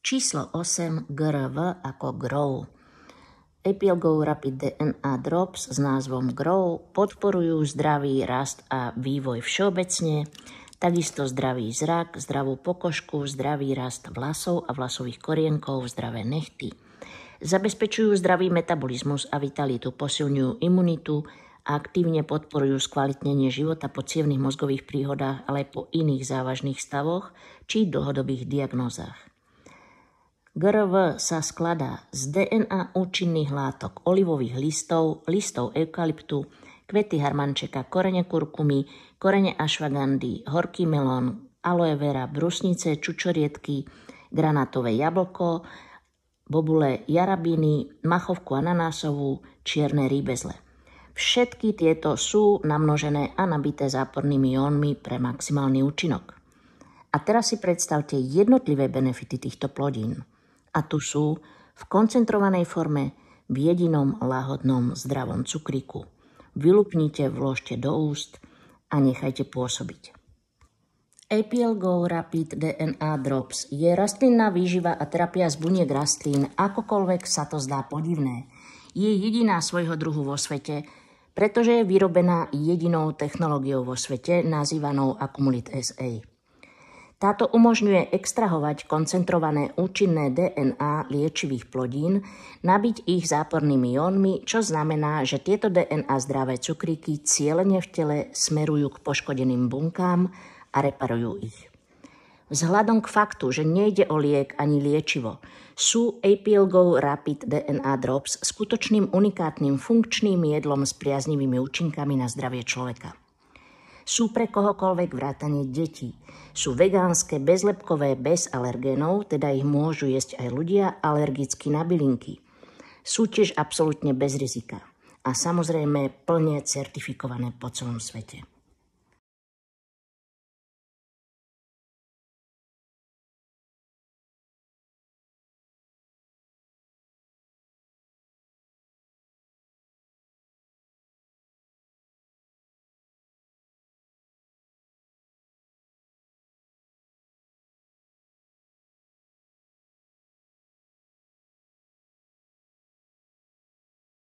Číslo 8 GRV ako GROW. APL Go Rapid DNA Drops s názvom GROW podporujú zdravý rast a vývoj všeobecne, takisto zdravý zrak, zdravú pokožku, zdravý rast vlasov a vlasových korienkov, zdravé nehty. Zabezpečujú zdravý metabolizmus a vitalitu, posilňujú imunitu a aktívne podporujú skvalitnenie života po cievnych mozgových príhodách, ale aj po iných závažných stavoch či dlhodobých diagnózach. GRV sa skladá z DNA účinných látok olivových listov, listov eukalyptu, kvety harmančeka, korene kurkumy, korene ashwagandy, horký melón, aloe vera, brusnice, čučoriedky, granátové jablko, bobule jarabiny, machovku ananásovú, čierne rýbezle. Všetky tieto sú namnožené a nabité zápornými jónmi pre maximálny účinok. A teraz si predstavte jednotlivé benefity týchto plodín. A tu sú v koncentrovanej forme v jedinom lahodnom zdravom cukríku. Vylupnite, vložte do úst a nechajte pôsobiť. APL Go Rapid DNA Drops je rastlinná výživa a terapia z buniek rastlín, akokoľvek sa to zdá podivné. Je jediná svojho druhu vo svete, pretože je vyrobená jedinou technológiou vo svete, nazývanou Accumulite SA. Táto umožňuje extrahovať koncentrované účinné DNA liečivých plodín, nabiť ich zápornými jónmi, čo znamená, že tieto DNA zdravé cukríky cielene v tele smerujú k poškodeným bunkám a reparujú ich. Vzhľadom k faktu, že nejde o liek ani liečivo, sú APL Go Rapid DNA Drops skutočným unikátnym funkčným jedlom s priaznivými účinkami na zdravie človeka. Sú pre kohokoľvek vrátane detí. Sú vegánske, bezlepkové, bez alergénov, teda ich môžu jesť aj ľudia alergicky na bylinky. Sú tiež absolútne bez rizika a samozrejme plne certifikované po celom svete.